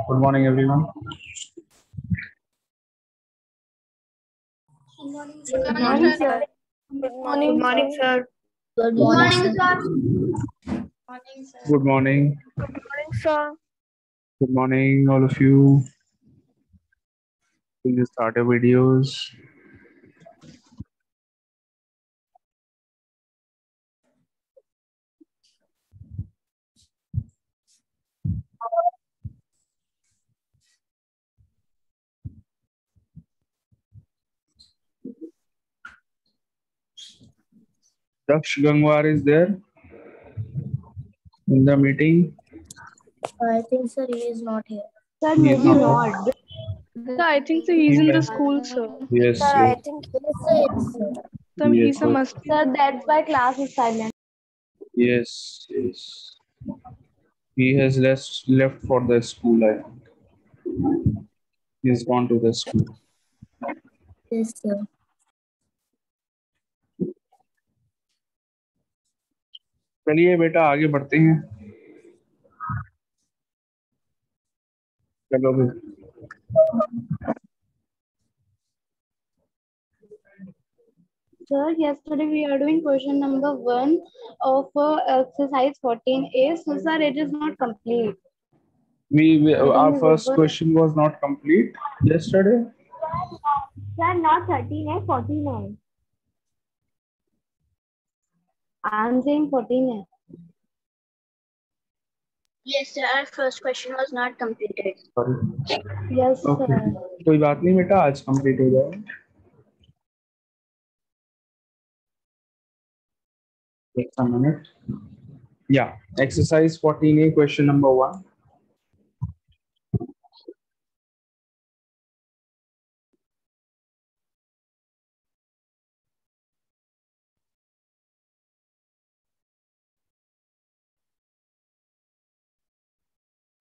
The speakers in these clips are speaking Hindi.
Good morning, everyone. Good morning, Good morning, sir. Good morning, sir. Good morning, sir. Good morning. Good morning, sir. Good morning, all of you. Please start your videos. Daksh Gangwar is there in the meeting. I think, sir, he is not here. Sir, He is maybe not. not. Sir, I think so he's in the school, sir. Yes, Sir, I yes, think yes, sir. Sir, yes, he's a must. Sir, that's why class is silent. yes, yes. He has left for the school. I think he's gone to the school. Yes, sir. चलिए बेटा आगे बढ़ते हैं. चलो भी. Sir, yesterday we are doing question number 1 of exercise 14A. So, sir, it is not complete. Our first question was not complete yesterday. Sir, not 13A, 14A. I am saying 14A. Yes, sir. Our first question was not completed. Sorry. Yes, Okay. sir. कोई बात नहीं बेटा आज कंप्लीट हो जाएगा. Just a minute. Yeah, exercise 14A, question number 1.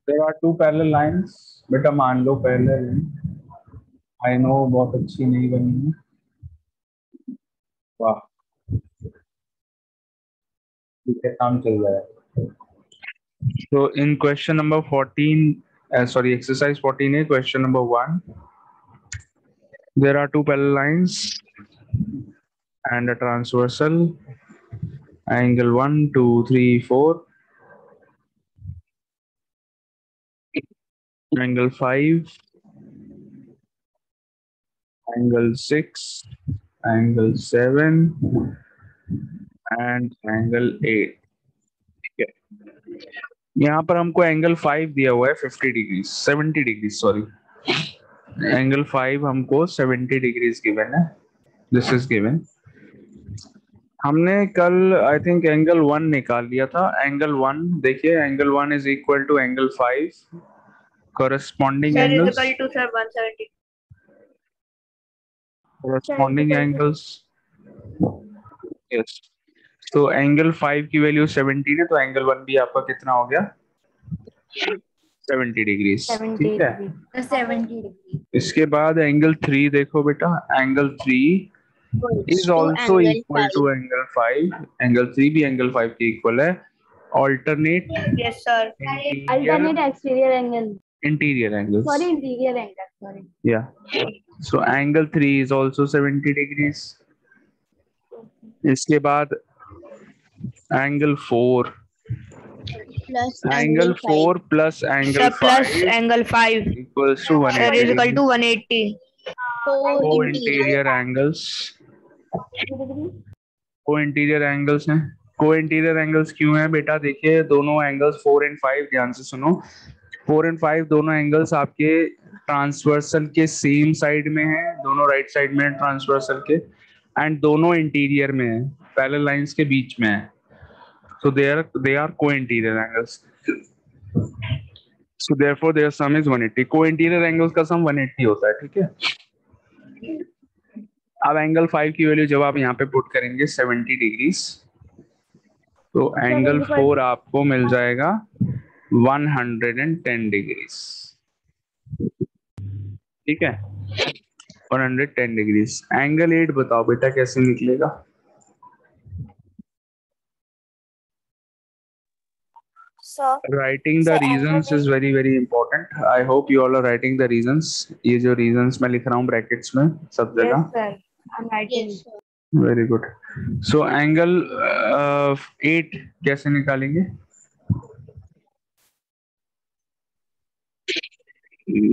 There are two parallel lines. बेटा मान लो parallel हैं. I know बहुत अच्छी नहीं बनी है. वाह. ठीक है काम चल जाएगा. So in question number 14, exercise 14A, question number 1. There are two parallel lines and a transversal. Angle 1, 2, 3, 4. Angle 5. Angle 6. Angle 7. And angle 8. ठीक है. यहाँ पर हमको एंगल 5 दिया हुआ है 50 डिग्री 70 डिग्री सॉरी. एंगल 5 हमको 70 डिग्रीज गिवन है. This is given. हमने कल आई थिंक एंगल 1 निकाल लिया था. एंगल 1 देखिए angle 1 is equal to angle 5. corresponding angles. to sir 170. corresponding angles. yes. तो एंगल 5 की वैल्यू 17 है तो एंगल 1 भी आपका कितना हो गया 70 डिग्री. ठीक है. 70 degree. इसके बाद एंगल 3 देखो बेटा. Angle 3 is also equal to angle 5. Angle 3 भी एंगल 5 के इक्वल है. Alternate Yes, sir. Alternate exterior angle. Interior angles. Sorry, interior angle. Sorry. Yeah. So angle 3 is also 70 degrees. इसके बाद angle 4. Plus Angle 4 plus angle 5 angle 5 equals to sir is 180 equal degrees. to 180. Co-interior angles. Co-interior angles हैं. Co-interior angles क्यों है बेटा. देखिए दोनों angles 4 and 5 ध्यान से सुनो. 4 and 5 दोनों angles आपके ट्रांसवर्सल के सेम साइड में है. दोनों राइट साइड में है ट्रांसवर्सल के. एंड दोनों इंटीरियर में है. पैरेलल लाइंस के बीच में है. So they are co-interior angles. So therefore their sum is 180. Co-interior angles का sum 180 होता है. ठीक है. अब एंगल 5 की वैल्यू जब आप यहाँ पे पुट करेंगे 70 डिग्रीज तो एंगल 4 आपको मिल जाएगा 110 डिग्रीज. ठीक है. 110 डिग्रीज. एंगल 8 बताओ बेटा कैसे निकलेगा. So Writing the So, reasons angle is very very important. I hope you all are writing the reasons. ये जो reasons मैं लिख रहा हूँ brackets में सब Yes, जगह. sir. I'm writing. Yes, sir. Very good. So angle 8 कैसे निकालेंगे?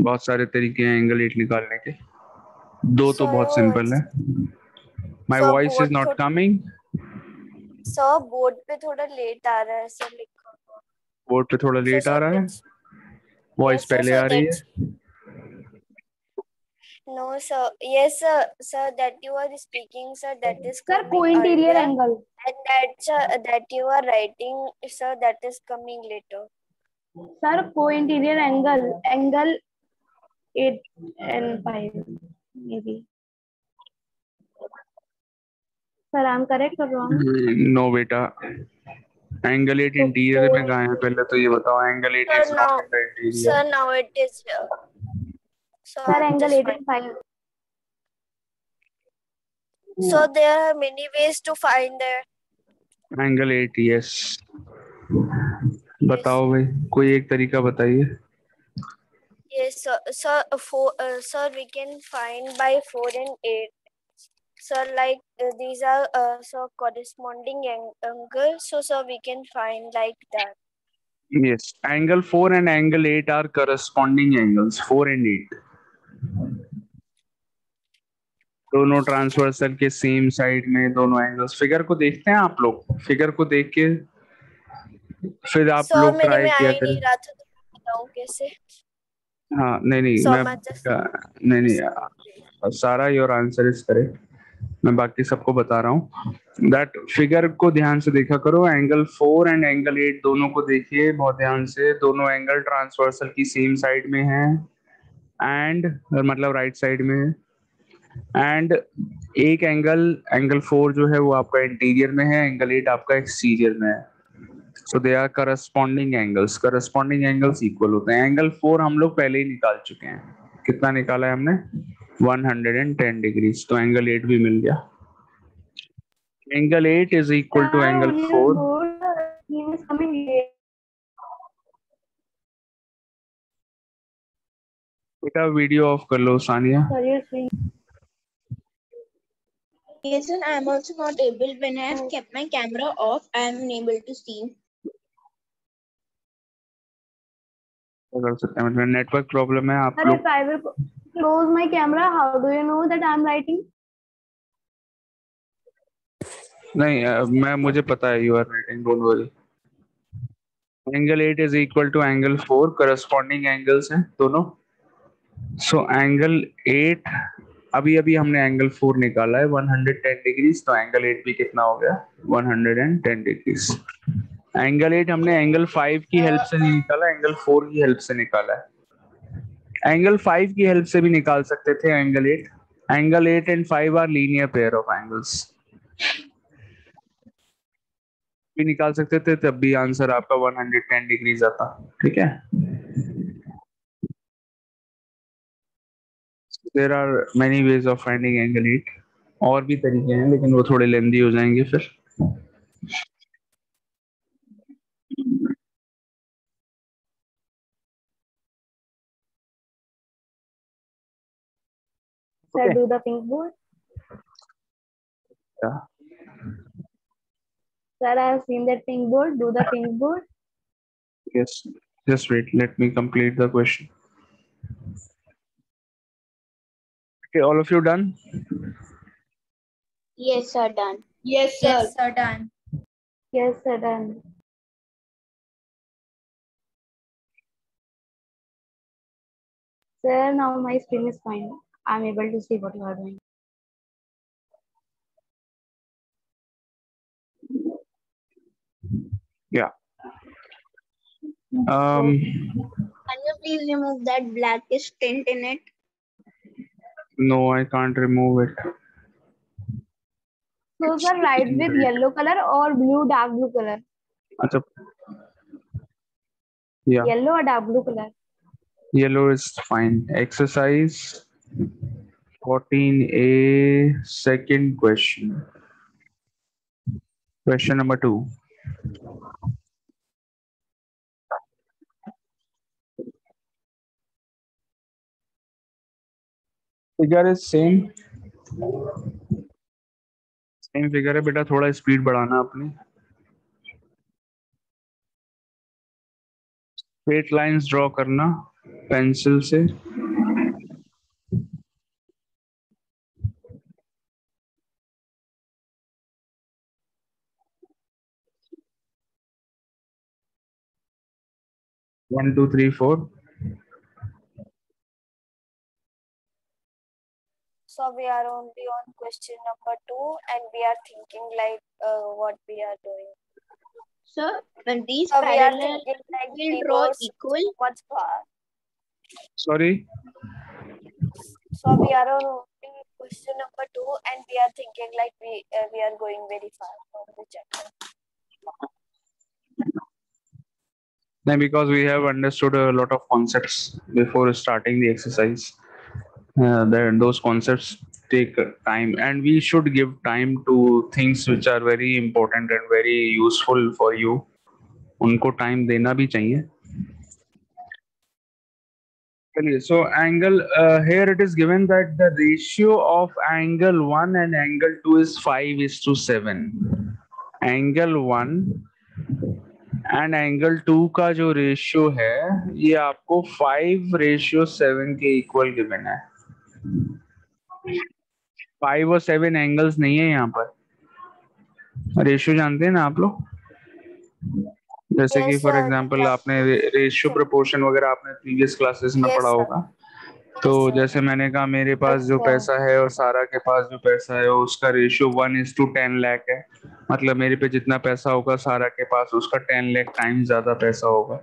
बहुत सारे तरीके हैं एंगल 8 निकालने के. दो तो बहुत सिंपल है. My So, voice is board not थोड़ा- coming. सर बोर्ड पे थोड़ा लेट आ रहा है सर लिखा. बोर्ड पे थोड़ा लेट आ रहा है. वॉइस पहले आ रही है. No, sir. Yes, sir. That you are speaking, sir. That is Sir, coming co-interior earlier. angle. And that you are writing, sir. That is coming later. Sir, co-interior angle. Angle 8 and 5 maybe. Sir, I'm correct or wrong? No बेटा. एंगल 8 इंटीरियर में कहाँ है? पहले तो ये बताओ. Angle 8 Sir, is now, not in the interior. sir, now it is here. So, Sir, I'm angle just 8 and 5. So there are many ways to find there. Angle 8 yes. बताओ भाई, कोई एक तरीका बताइए. Yes, sir. Sir, we can find by 4 and 8. Sir, like these are so corresponding angles. So, sir, we can find like that. Yes, angle 4 and angle 8 are corresponding angles. 4 and 8 दोनों ट्रांसवर्सल के सेम साइड में दोनों एंगल्स. फिगर को देखते हैं आप लोग. फिगर को देख के फिर आप सर लोग मेरे ट्राई में आ किया ही नहीं करें. रहा था तो मैं बताऊं कैसे. हाँ नहीं So मैं much of- नहीं सारा योर आंसर इज करेक्ट. मैं बाकी सबको बता रहा हूँ. दैट फिगर को ध्यान से देखा करो. एंगल 4 एंड एंगल 8 दोनों को देखिए बहुत ध्यान से. दोनों एंगल ट्रांसवर्सल की सेम साइड में है एंड मतलब राइट साइड में है. एंड एक एंगल 4 जो है वो आपका इंटीरियर में है. एंगल 8 आपका एक्सटीरियर में है. So they are corresponding angles. Corresponding angles equal होते हैं. एंगल 4 हम लोग पहले ही निकाल चुके हैं. कितना निकाला है हमने? 110 डिग्रीज. तो एंगल 8 भी मिल गया. Angle 8 is equal to Sir, angle on your 4. board, he is coming late. बेटा वीडियो ऑफ कर लो Sania. Sir, you're saying. Yes, sir. I am also not able. When I have kept my camera off, I am unable to see. कर सकते हैं. मतलब नेटवर्क प्रॉब्लम है आप Sir, लोग. if I will close my camera, how do you know that I'm writing? नहीं मुझे पता है you are writing. Don't worry. Angle 8 is equal to angle 4. Corresponding angles हैं दोनों. सो एंगल 8 अभी अभी हमने एंगल 4 निकाला है 110 डिग्रीज. तो एंगल 8 भी कितना हो गया? 110 डिग्रीज. एंगल 8 हमने एंगल 5 की हेल्प से नहीं निकाला, एंगल 4 की हेल्प से निकाला है. एंगल 5 की हेल्प से भी निकाल सकते थे angle 8. Angle 8 and 5 are linear pair of angles. भी निकाल सकते थे तब भी आंसर आपका 110 डिग्रीज आता. ठीक है. There are many ways of finding angle 8. और भी तरीके हैं लेकिन वो थोड़े लेंदी हो जाएंगे फिर. Sir, Okay. do the pink board. Yeah. Sir, I have seen that pink board. Do the pink board. Yes. Just wait. Let me complete the question. Okay, all of you done? Yes, sir. Done. Yes, sir. Yes, sir, done. Yes, sir, done. Sir, now my screen is fine. I'm able to see what you are doing. Yeah. Can you please remove that blackish tint in it? No, I can't remove it. So, sir, write with yellow color or blue, dark blue color. अच्छा. Yeah, Yellow or dark blue color. yellow is fine. Exercise 14A, second question. Question number 2. Figure is same figure है बेटा, थोड़ा स्पीड बढ़ाना अपनी। स्ट्रेट लाइंस ड्रॉ करना पेंसिल से। One two three four. So we are only on question number 2 and we are thinking like what we are doing. So when these So we are parallel thinking like will we draw go equal. much far. Sorry, So we are on only question number 2 and we are thinking like we are going very far from the chapter. no, because we have understood a lot of concepts before starting the exercise. Then those concepts take time, and we should give time to things which are very important and very useful for you. उनको टाइम देना भी चाहिए। चलिए, so angle here it is given that the ratio of angle 1 and angle 2 is 5:7. Angle 1 and angle 2 का जो रेशियो है ये आपको 5:7 के इक्वल गिवन है। 5 और 7 एंगल्स नहीं है यहाँ पर। रेशियो जानते हैं ना आप लोग, जैसे Yes, कि फॉर sir. एग्जांपल आपने रेशियो प्रोपोर्शन वगैरह आपने प्रीवियस क्लासेस में Yes, पढ़ा sir. होगा। तो Yes, sir. जैसे मैंने कहा मेरे पास जो अच्छा। पैसा है और सारा के पास जो पैसा है उसका रेशियो 1:10 लाख है। मतलब मेरे पे जितना पैसा होगा सारा के पास उसका 10 लाख टाइम ज्यादा पैसा होगा।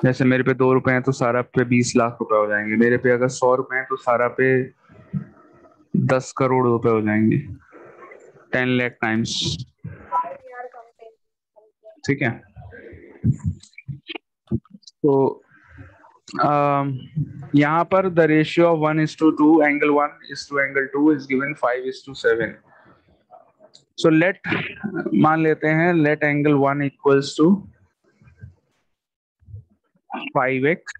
जैसे मेरे पे 2 रुपए हैं तो सारा पे 20 लाख रुपए हो जाएंगे। मेरे पे अगर 100 रुपए हैं तो सारा पे 10 करोड़ रुपए हो जाएंगे। 10 lakh times. We are comparing. ठीक है, तो यहाँ पर the ratio of 1:2 angle 1 angle 2 is given 5:7। So let मान लेते हैं let angle 1 equals to 5x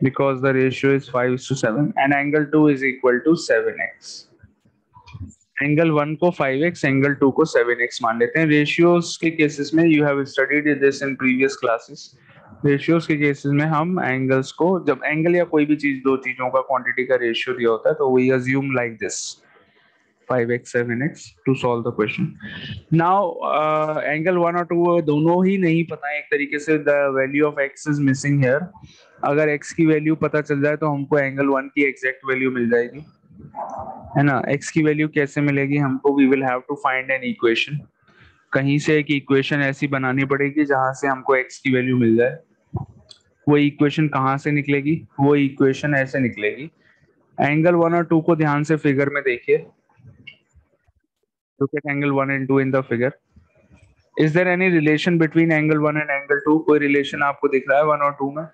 because the ratio is 5:7 and angle 2 is equal to 7x. Angle 1 को 5x, एंगल 2 को 7x मान लेते हैं। रेशियोज के केसेस में you have studied this in previous classes. Ratios के केसेस में हम एंगल्स को, जब एंगल या कोई भी चीज, दो चीजों का क्वांटिटी का रेशियो दिया होता है तो we assume like this 5x 7x to solve the question. Now angle 1 और 2 दोनों ही नहीं पता है एक तरीके से। The value of x is missing here. अगर x की वैल्यू पता चल जाए तो हमको एंगल 1 की एग्जैक्ट वैल्यू मिल जाएगी, है ना। x की वैल्यू कैसे मिलेगी हमको? We will have to find an equation. कहीं से एक इक्वेशन ऐसी बनानी पड़ेगी जहां से हमको x की वैल्यू मिल जाए। वो इक्वेशन कहाँ से निकलेगी? वो इक्वेशन ऐसे निकलेगी। एंगल 1 और 2 को ध्यान से फिगर में देखिए। Look at angle 1 and 2 in the figure. Is there any relation between angle 1 and angle 2? कोई रिलेशन आपको दिख रहा है 1 और 2 में?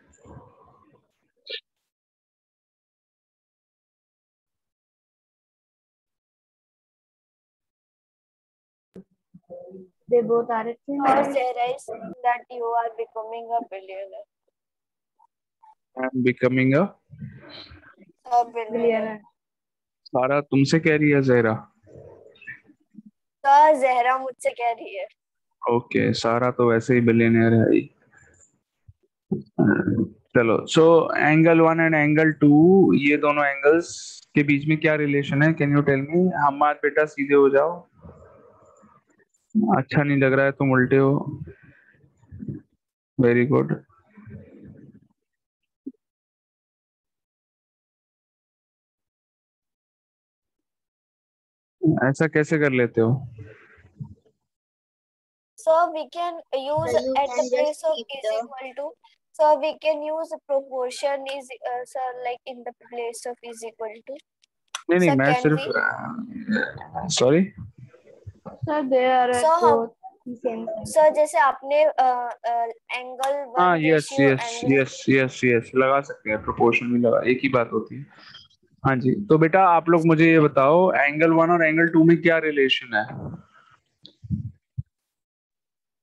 They both are at same Or height. Sarah is saying that you are becoming a billionaire. I am becoming a A billionaire. Billionaire. सारा तुमसे कह रही है जहरा? तो जहरा मुझसे कह रही है। ओके, सारा तो वैसे ही बिलियनियर है ही। चलो, सो एंगल 1 एंड एंगल 2 ये दोनों एंगल्स के बीच में क्या रिलेशन है? Can you tell me? हम आज बेटा सीधे हो जाओ, अच्छा नहीं लग रहा है तुम उल्टे हो। Very good. ऐसा कैसे कर लेते हो? So we can use So you at the can just place of keep is the equal to. So we can use proportion is so like in the place of is equal to. नहीं नहीं, So मैं can सिर्फ we? Sorry. Sir, they are at So हम both the same height. so जैसे आपने एंगल हाँ, 1 yes ratio yes angle yes yes yes लगा सकते हैं, प्रोपोर्शन भी लगा, एक ही बात होती है। हाँ जी, तो बेटा आप लोग मुझे ये बताओ एंगल 1 और एंगल 2 में क्या रिलेशन है?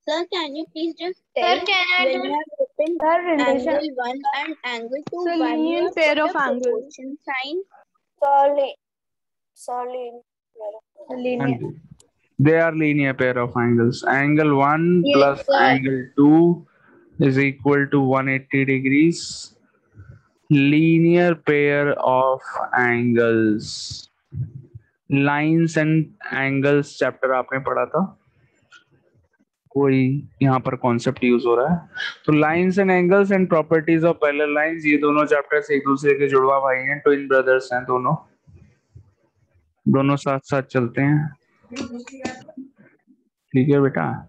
Sir, can you please just tell when you have written Sir, relation. angle 1 and angle 2, So why you linear have pair put of the angles. proportion sign? Sorry. Sorry. Linear. They are linear pair of angles. Angle 1 Yes, plus sir. angle 2 is equal to 180 degrees. Linear pair of angles. Lines and angles chapter आपने पढ़ा था, कोई यहाँ पर कॉन्सेप्ट यूज हो रहा है? तो lines and angles and properties of parallel lines, ये दोनों चैप्टर्स एक दूसरे के जुड़वा भाई हैं, ट्विन ब्रदर्स हैं, दोनों साथ साथ चलते हैं। ठीक है बेटा।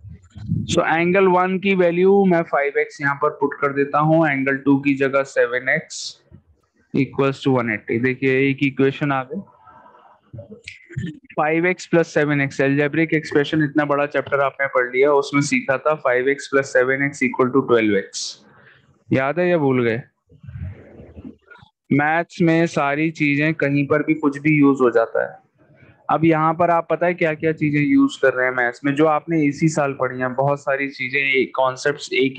सो एंगल 1 की वैल्यू मैं 5x यहाँ पर पुट कर देता हूँ, एंगल 2 की जगह 7x इक्वल्स टू 180। देखिए एक इक्वेशन आ गई, 5x plus 7x algebraic expression, इतना बड़ा चैप्टर आपने पढ़ लिया, उसमें सीखा था 5x plus 7x equal to 12x। याद है या भूल गए? मैथ्स में सारी चीजें कहीं पर भी कुछ भी यूज हो जाता है। अब यहाँ पर आप पता है क्या क्या चीजें यूज कर रहे हैं मैथ्स में, जो आपने इसी साल पढ़ी हैं, बहुत सारी चीजें, कॉन्सेप्ट्स एक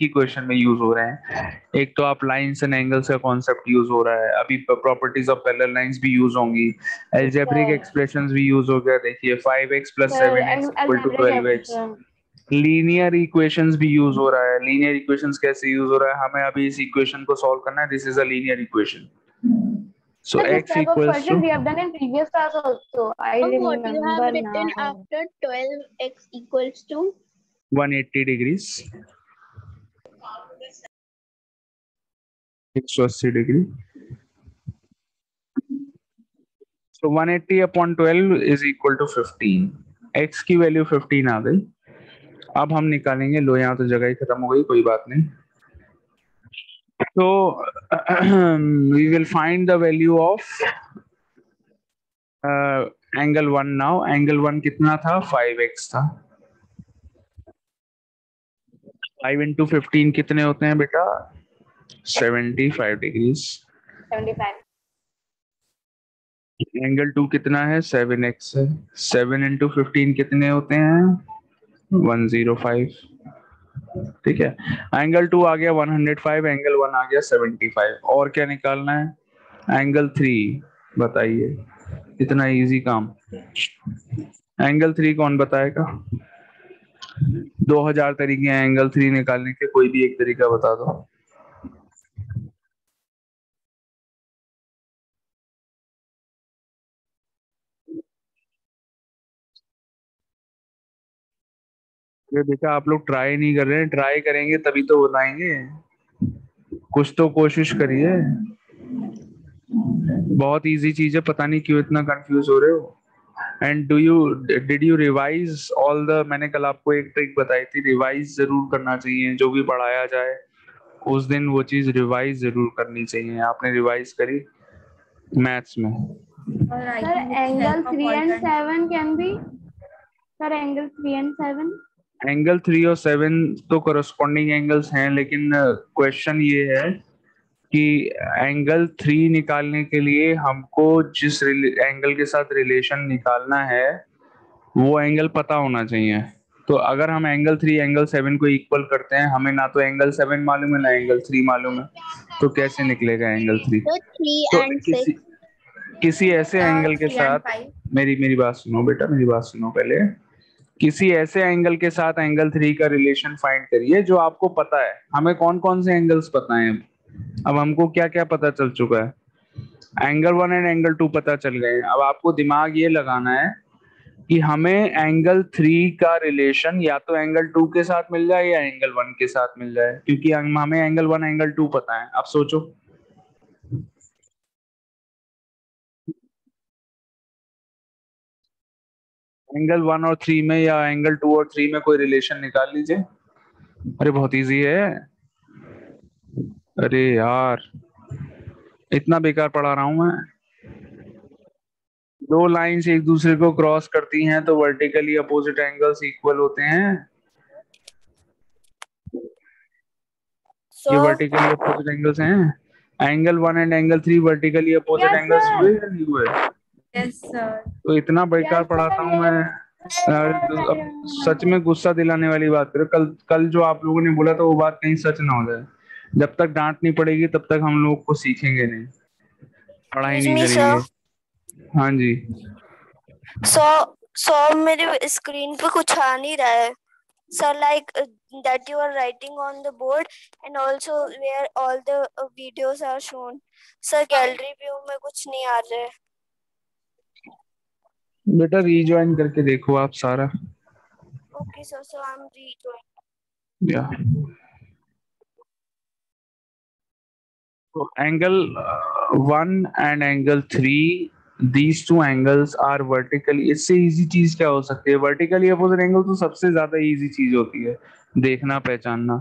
ही क्वेश्चन में यूज हो रहे हैं। एक तो आप लाइंस एंड एंगल्स का कॉन्सेप्ट यूज हो रहा है, अभी प्रॉपर्टीज ऑफ पैरेलल लाइंस भी यूज होंगी, एल्जेब्रिक एक्सप्रेशंस भी यूज हो गया। देखिए 5x plus 7x equal to 12x, linear equations भी यूज हो रहा है। लीनियर इक्वेशंस कैसे यूज हो रहा है, हमें अभी इस इक्वेशन को सॉल्व करना है। This is a linear equation. So This x type of equals question to we have done in previous class also. I What you have remember written now. after 12x equals to 180 degrees, 180 degree. So 180 upon 12 is equal to 15। x की वैल्यू 15 आ गई। अब हम निकालेंगे, लो यहाँ तो जगह ही खत्म हो गई, कोई बात नहीं। तो we will find the value of angle 1 now। angle 1 कितना था? 5x था। 5 into 15 कितने होते हैं बेटा? 75 डिग्रीज। 75. एंगल 2 कितना है? 7x है। 7 into 15 कितने होते हैं? 105। ठीक है, एंगल 2 आ गया 105, एंगल 1 आ गया 75। और क्या निकालना है? एंगल 3 बताइए, इतना इजी काम। एंगल 3 कौन बताएगा? 2000 तरीके हैं एंगल 3 निकालने के, कोई भी एक तरीका बता दो। ये बेटा आप लोग ट्राई नहीं कर रहे हैं, ट्राई करेंगे तभी तो बताएंगे, कुछ तो कोशिश करिए। बहुत इजी चीज है, पता नहीं क्यों इतना कंफ्यूज हो रहे हो। And did you revise all the, मैंने कल आपको एक ट्रिक बताई थी, रिवाइज जरूर करना चाहिए, जो भी पढ़ाया जाए उस दिन वो चीज रिवाइज जरूर करनी चाहिए। आपने रिवाइज करी मैथ्स में? Sir, angle 3 and 7 can be. Sir, angle 3 and 7. Angle 3 और 7 तो करस्पॉन्डिंग एंगल्स हैं, लेकिन क्वेश्चन ये है कि एंगल 3 निकालने के लिए हमको जिस एंगल के साथ रिलेशन निकालना है वो एंगल पता होना चाहिए। तो अगर हम एंगल 3 एंगल 7 को इक्वल करते हैं, हमें ना तो एंगल 7 मालूम है ना एंगल 3 मालूम है, तो कैसे निकलेगा एंगल 3? so 3 तो and 6? किसी ऐसे एंगल के 3 and साथ, 5. मेरी बात सुनो बेटा, मेरी बात सुनो पहले। किसी ऐसे एंगल के साथ एंगल 3 का रिलेशन फाइंड करिए जो आपको पता है। हमें कौन कौन से एंगल्स पता है? अब हमको क्या क्या पता चल चुका है? एंगल 1 एंड एंगल 2 पता चल गए। अब आपको दिमाग ये लगाना है कि हमें एंगल 3 का रिलेशन या तो एंगल 2 के साथ मिल जाए या एंगल 1 के साथ मिल जाए, क्योंकि हमें एंगल 1 एंगल 2 पता है। अब सोचो, एंगल 1 और 3 में या एंगल 2 और 3 में कोई रिलेशन निकाल लीजिए। अरे बहुत इजी है। अरे यार इतना बेकार पढ़ा रहा हूं मैं। दो लाइंस एक दूसरे को क्रॉस करती हैं तो वर्टिकली अपोजिट एंगल्स इक्वल होते हैं। ये So, वर्टिकली अपोजिट एंगल्स हैं। Angle 1 and angle 3 vertically opposite Yes, angles sir. हुए या नहीं हुए? yes, sir. तो इतना बेकार Yes, पढ़ाता sir, हूँ मैं। अब सच में गुस्सा दिलाने वाली बात करो, कल जो आप लोगों ने बोला था वो बात कहीं सच ना हो जाए। जब तक डांट नहीं पड़ेगी तब तक हम लोग को सीखेंगे नहीं, पढ़ाई Excuse नहीं me, करेंगे। sir. हाँ जी, सो मेरे स्क्रीन पे कुछ आ नहीं रहा है sir, like that you are writing on the board and also where all the videos are shown. Sir gallery view में कुछ नहीं आ रहा है. बेटा रीज्वाइन करके देखो आप सारा. Okay sir, so I'm rejoining. या angle 1 and angle 3, these two angles are vertically. इससे इजी चीज क्या हो सकती है? वर्टिकली अपोजिट एंगल तो सबसे ज्यादा इजी चीज होती है देखना पहचानना.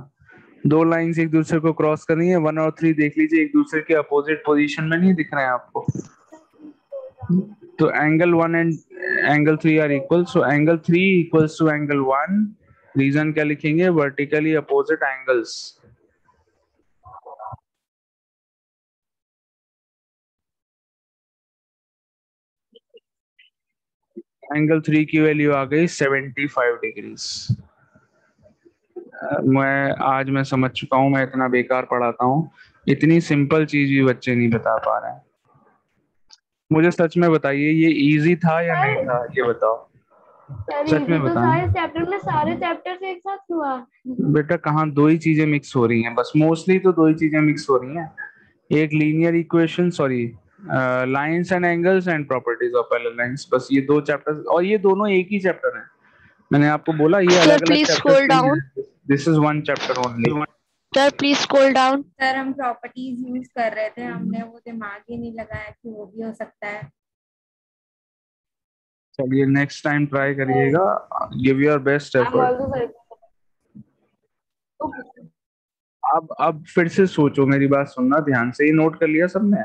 दो लाइंस एक दूसरे को क्रॉस करनी है, 1 और 3 देख लीजिए एक दूसरे के अपोजिट पोजीशन में नहीं दिख रहे हैं आपको. तो angle 1 and angle 3 are equal, so angle 3 equals to angle 1. Reason क्या लिखेंगे? Vertically opposite angles. एंगल 3 की वैल्यू आ गई 75 डिग्रीज. मैं समझ चुका हूँ, मैं इतना बेकार पढ़ाता हूँ, इतनी सिंपल चीज भी बच्चे नहीं बता पा रहे हैं. मुझे सच में बताइए ये इजी था या नहीं था, ये बताओ. सर सच इजी में तो बताएं. था इस चैप्टर में, सारे चैप्टर से एक साथ हुआ. बेटा कहाँ दो ही चीजें मिक्स हो रही हैं, बस मोस्टली तो दो ही चीजें मिक्स हो रही हैं. एक linear equation, sorry, lines and angles and properties of parallel lines, बस ये दो चैप्टर, और ये दोनों एक ही चैप्टर है. मैंने आपको बोला ये Sir, अलग अलग please चैप्टर्स scroll नहीं down. है. This is one chapter only. Sir, please scroll down. Sir हम प्रॉपर्टीज यूज कर रहे थे, हमने वो दिमाग ही नहीं लगाया कि वो भी हो सकता है. चलिए नेक्स्ट टाइम ट्राई करिएगा, give your best I'm effort. also sorry. अब फिर से सोचो, मेरी बात सुनना ध्यान से. ये नोट कर लिया सबने?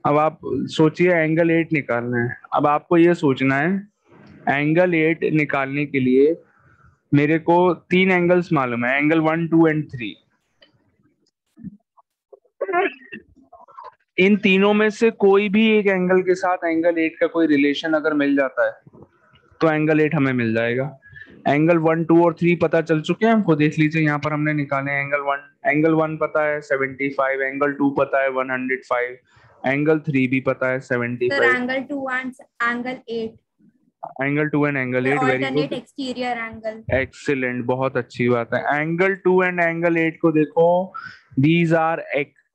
अब आप सोचिए एंगल 8 निकालना है. अब आपको ये सोचना है एंगल 8 निकालने के लिए मेरे को 3 एंगल्स मालूम है, एंगल 1, 2 एंड 3. इन तीनों में से कोई भी एक एंगल के साथ एंगल 8 का कोई रिलेशन अगर मिल जाता है तो एंगल 8 हमें मिल जाएगा. एंगल 1, 2 और 3 पता चल चुके हैं हमको, देख लीजिए यहाँ पर हमने निकाले. एंगल 1 पता है 75, एंगल 2 पता है 105, एंगल 3 भी पता है sir 75. Angle 2 and angle 8. Angle 2 and angle 8, very alternate good, exterior angle. Excellent, बहुत अच्छी बात है. एंगल 2 एंड एंगल 8 को देखो, these are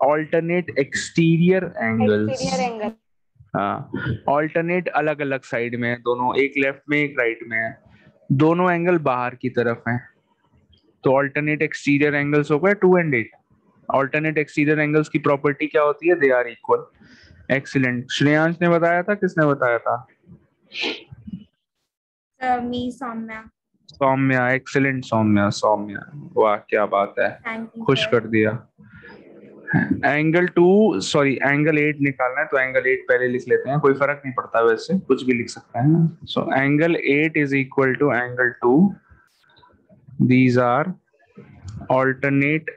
alternate exterior angles. Exterior angle. हाँ, ऑल्टरनेट अलग अलग साइड में है दोनों, एक लेफ्ट में एक राइट में है, दोनों एंगल बाहर की तरफ हैं. तो ऑल्टरनेट एक्सटीरियर एंगल्स हो गए 2 एंड 8. ऑल्टरनेट एक्सटीरियर एंगल्स की प्रॉपर्टी क्या होती है? They are equal. Excellent. Shreyansh ने बताया था, किसने बताया था? मी सौम्या. सौम्या. एक्सीलेंट सौम्या, सौम्या, वाह क्या बात है, थैंक यू खुश सर. कर दिया. एंगल 2, सॉरी एंगल 8 निकालना है तो एंगल 8 पहले लिख लेते हैं, कोई फर्क नहीं पड़ता, वैसे कुछ भी लिख सकते हैं. So angle 8 is equal to angle 2. These are alternate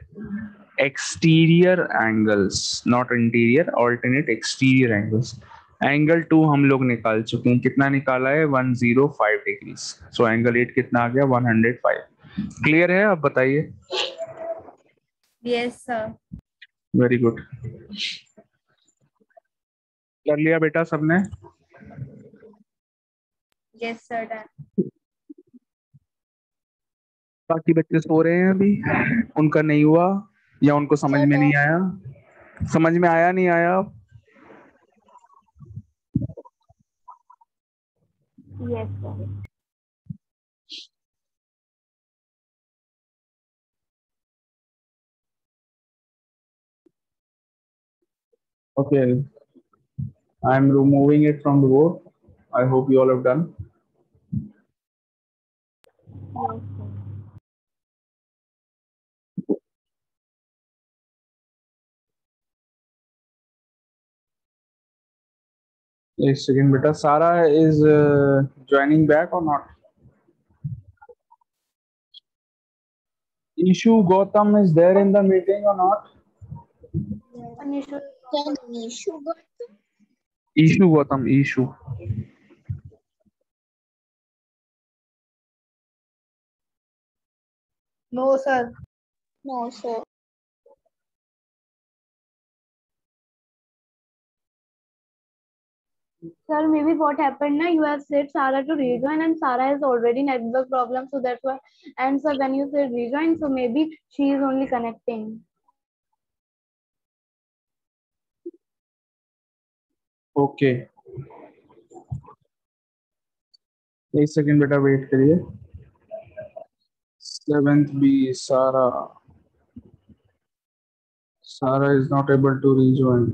exterior angles, not interior, alternate exterior angles. Angle 2 हम लोग निकाल चुके हैं, कितना निकाला है? 105 डिग्रीज. सो एंगल 8 कितना आ गया? 105. क्लियर है? अब बताइए. Yes sir. Very good. कर लिया बेटा सबने? Yes sir done. बाकी बच्चे सो रहे हैं अभी, उनका नहीं हुआ या उनको समझ में नहीं आया? समझ में आया नहीं आया? Yes, sir. Okay, I'm removing it from the board. I hope you all have done. Yes, sir. एक सेकंड बेटा, सारा is joining back or not? Ishu Gautam is there in the meeting or not? Anisha. Ishu Gautam, Ishu. No, sir. No, sir. Sir, maybe what happened now, you have said Sarah to rejoin and Sarah has already network problem, so that's why. And so when you said rejoin, so maybe she is only connecting. Okay, एक सेकंड बेटा वेट करिए। 7th B, Sarah is not able to rejoin.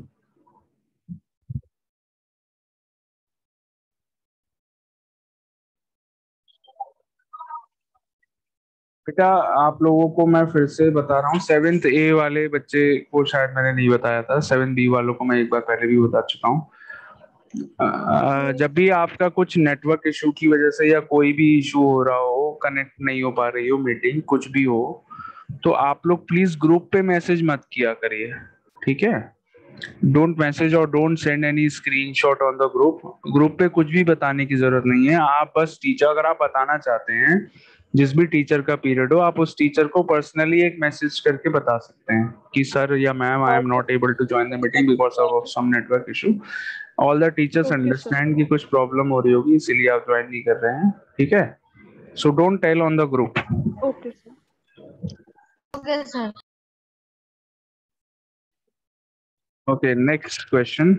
बेटा आप लोगों को मैं फिर से बता रहा हूँ, 7th A वाले बच्चे को शायद मैंने नहीं बताया था, 7th B वालों को मैं एक बार पहले भी बता चुका हूँ। जब भी आपका कुछ नेटवर्क इशू की वजह से या कोई भी इशू हो रहा हो, कनेक्ट नहीं हो पा रही हो मीटिंग, कुछ भी हो, तो आप लोग प्लीज ग्रुप पे मैसेज मत किया करिए, ठीक है? डोंट मैसेज और don't send any screenshot on the group. Group पे कुछ भी बताने की जरूरत नहीं है। आप बस टीचर, अगर आप बताना चाहते हैं जिस भी टीचर का पीरियड हो, आप उस टीचर को पर्सनली एक मैसेज करके बता सकते हैं कि सर या ma'am, I am not able to join the meeting because of some network issue. All the teachers Okay, sir. Understand कि कुछ प्रॉब्लम हो रही होगी इसीलिए आप ज्वाइन नहीं कर रहे हैं, ठीक है? So don't tell on the group. Okay, sir. Okay, sir. Okay, next question.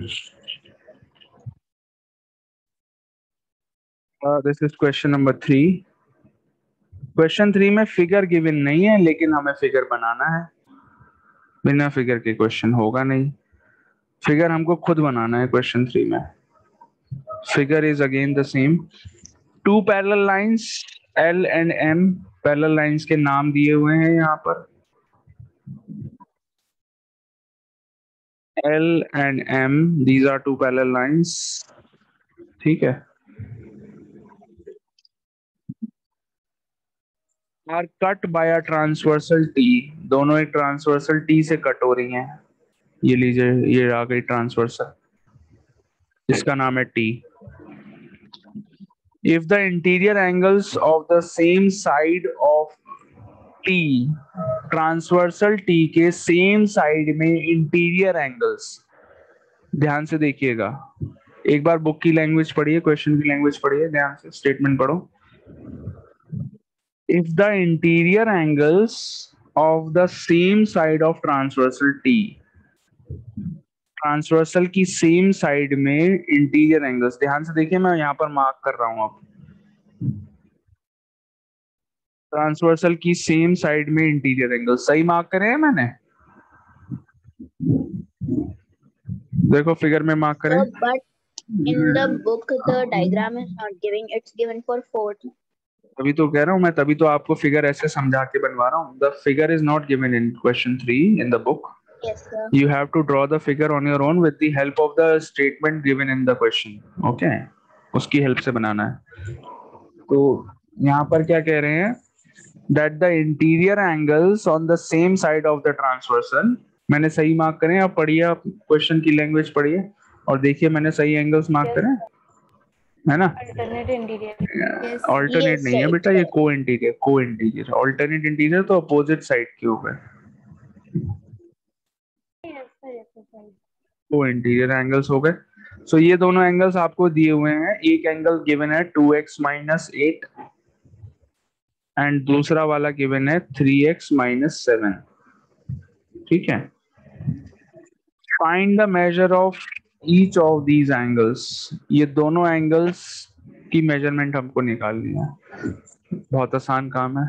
This is question number 3। Question 3 में फिगर गिवन नहीं है, लेकिन हमें फिगर बनाना है। बिना फिगर के क्वेश्चन होगा नहीं, फिगर हमको खुद बनाना है क्वेश्चन 3 में। Figure is again the same, two parallel lines L and M, parallel lines के नाम दिए हुए हैं यहाँ पर, L and M, these are two parallel lines, ठीक है? Are cut by a transversal T, दोनों एक ट्रांसवर्सल T से कट हो रही हैं। ये लीजिए, ये आ गई ट्रांसवर्सल, इसका नाम है T। If the interior angles of the same side of T, transversal T के सेम साइड में इंटीरियर एंगल्स, ध्यान से देखिएगा, एक बार बुक की लैंग्वेज पढ़िए, क्वेश्चन की लैंग्वेज पढ़िए, ध्यान से स्टेटमेंट पढ़ो। If the interior angles of the same side of transversal T, transversal की सेम साइड में इंटीरियर एंगल्स, ध्यान से देखिए, मैं यहाँ पर मार्क कर रहा हूं, अब ट्रांसवर्सल की सेम साइड में इंटीरियर एंगल सही मार्क करे हैं मैंने? देखो फिगर में मार्क करें। Sir, but in the book, the diagram is not giving. It's given for 4th. तभी तो कह रहा हूं मैं, तभी तो आपको फिगर ऐसे समझा के बनवा रहा हूं। The figure is not given in question 3 in the book. Yes, sir. You have to draw the figure on your own with the help of the statement given in the question. Okay, उसकी हेल्प से बनाना है। तो यहाँ पर क्या कह रहे हैं, that the interior angles on the same side of the transversal, मैंने सही मार्क करें। आप पढ़िए, आप क्वेश्चन की लैंग्वेज पढ़िए और देखिए मैंने सही एंगल्स मार्क करें, है ना? Alternate interior. ऑल्टरनेट Yes, नहीं है right, बेटा, ये sir. को इंटीरियर, को इंटीरियर। ऑल्टरनेट इंटीरियर तो अपोजिट साइड के ऊपर, Yes, sir, yes, sir. को इंटीरियर एंगल्स हो गए। सो ये दोनों एंगल्स आपको दिए हुए हैं। एक एंगल गिवन है 2x माइनस 8 एंड दूसरा वाला गिवन है 3x माइनस 7, ठीक है? Find the measure of each of these angles, ये दोनों एंगल्स की मेजरमेंट हमको निकालनी है। बहुत आसान काम है,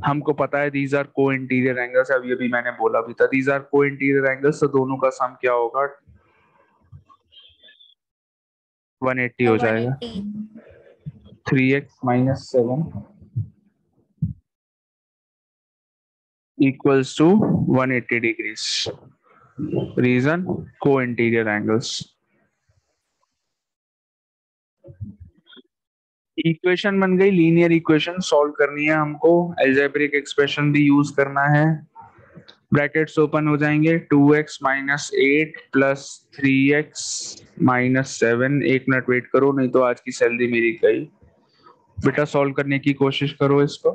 हमको पता है दीज आर को इंटीरियर एंगल्स। अब ये भी मैंने बोला भी था, दीज आर को इंटीरियर एंगल्स, तो दोनों का सम क्या होगा? 180 हो जाएगा। 3x minus 7 equals to 180 degrees. Reason, co-interior angles. Equation बन गई, लीनियर इक्वेशन सॉल्व करनी है हमको, अलजेब्रिक एक्सप्रेशन भी यूज करना है। ब्रैकेट्स ओपन हो जाएंगे, 2x minus 8 plus 3x minus 7। एक मिनट वेट करो, नहीं तो आज की सैलरी मेरी गई। बेटा सॉल्व करने की कोशिश करो इसको।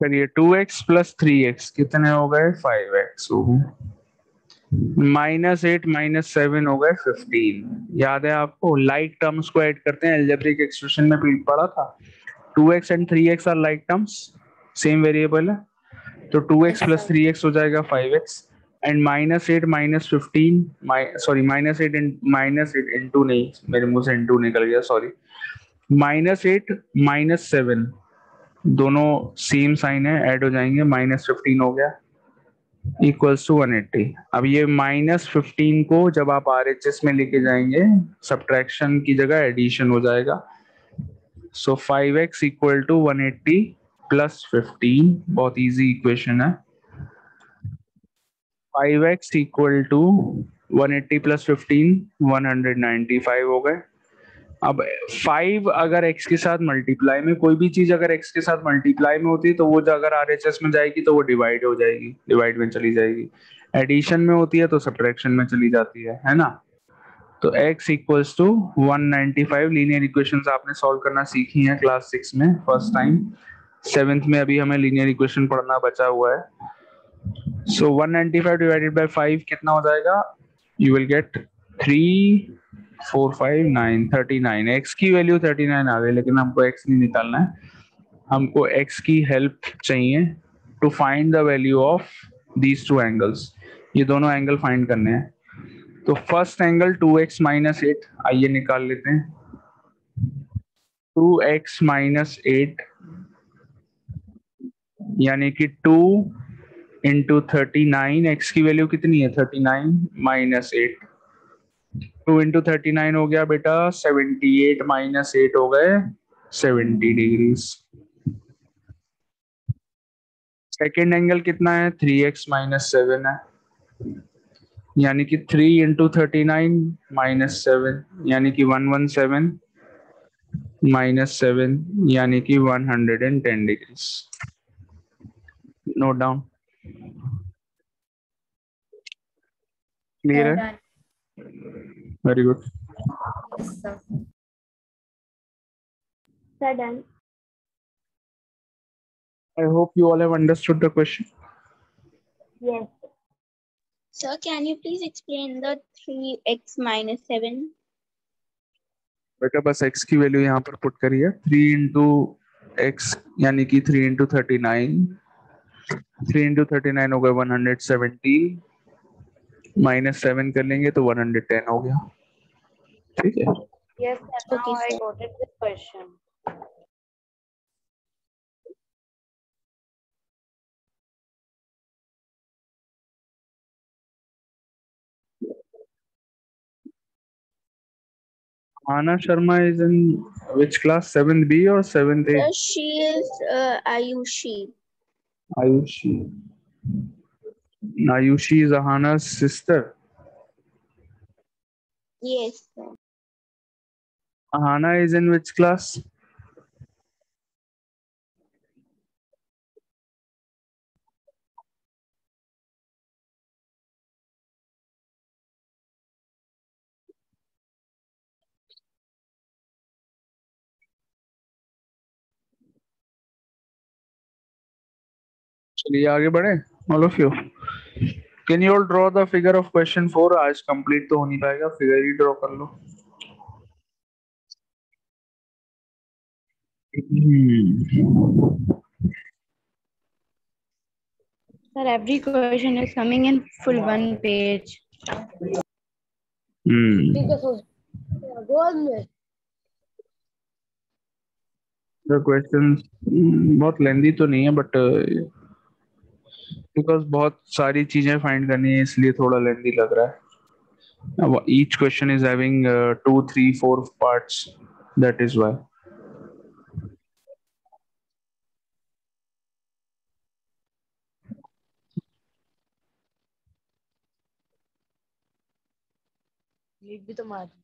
करिए 2x प्लस 3x कितने हो गए 5x हो गए, -8 -7 हो गए 15। याद है आपको, लाइक टर्म्स को ऐड करते हैं, अलजेब्रिक एक्सप्रेशन में पढ़ा था। 2x and 3x are like terms, same variable है, तो 2x प्लस 3x हो जाएगा 5x एंड -8 -15 सॉरी -8 इंटू नहीं, मेरे मुंह से इंटू निकल गया, सॉरी, -8 -7 दोनों सेम साइन है, ऐड हो जाएंगे, -15 हो गया इक्वल्स टू 180। अब ये -15 को जब आप RHS में लेके जाएंगे, सब्ट्रैक्शन की जगह एडिशन हो जाएगा। सो 5x इक्वल टू 180 प्लस 15, बहुत इजी इक्वेशन है। 5x इक्वल टू 180 प्लस 15 195 हो गए। अब 5 अगर x के साथ मल्टीप्लाई में, कोई भी चीज अगर x के साथ मल्टीप्लाई में होती है तो वो जो अगर RHS में जाएगी तो वो डिवाइड हो जाएगी, डिवाइड में चली जाएगी। एडिशन में होती है तो सब्ट्रैक्शन में चली जाती है ना। तो x equals to 195। Linear equations आपने सॉल्व करना सीखी हैं क्लास 6 में फर्स्ट टाइम। 7th में अभी हमें लीनियर इक्वेशन पढ़ना बचा हुआ है। सो 195 डिवाइडेड बाय 5 कितना हो जाएगा, यू विल गेट 3 4 5 9 39। x की वैल्यू 39 आ गई, लेकिन हमको x नहीं निकालना है, हमको x की हेल्प चाहिए to find the value of these two angles. ये दोनों एंगल फाइंड करने हैं। तो फर्स्ट एंगल 2x माइनस 8, आइए निकाल लेते हैं। 2x माइनस 8 यानी कि 2 इंटू 39, एक्स की वैल्यू कितनी है 39 माइनस 8, 2 इंटू 39 हो गया बेटा 78 माइनस 8 हो गए 70 डिग्रीज। सेकेंड एंगल कितना है 3x माइनस 7 है, यानी कि 3 इंटू 39 माइनस 7 यानी कि 117 माइनस 7 यानी कि 110 डिग्रीज। नोट डाउन, क्लियर है? Done. Very good. Yes sir. Sir, done. I hope you all have understood the question. Yes. Sir, can you please explain the 3x minus 7? बेटा बस x की वैल्यू यहाँ पर पुट करिए, 3 इंटू एक्स यानी कि 3 इंटू 39, 3 इंटू 39 हो गया 117, माइनस 7 कर लेंगे तो 110 हो गया, ठीक है। Yes, sir. Now Okay, I sir. got it. This question. Ana Sharma is in which class, 7th B or 7th A? Sir, she is Ayushi. Ayushi. Ayushi is Ahana's sister. Yes, sir. Ahana is in which class? चलिए आगे बढ़े, all of you. Can you all draw the figure of question 4? आज कंप्लीट तो हो नहीं पाएगा, फिगर ही ड्रॉ कर लो। Sir, every question is coming in full one page. The question बहुत लेंदी तो नहीं है, बट बिकॉज बहुत सारी चीजें फाइंड करनी है इसलिए थोड़ा लेंदी लग रहा है। अब each question is having 2 3 4 parts, that is why. Leave भी तो मार दी।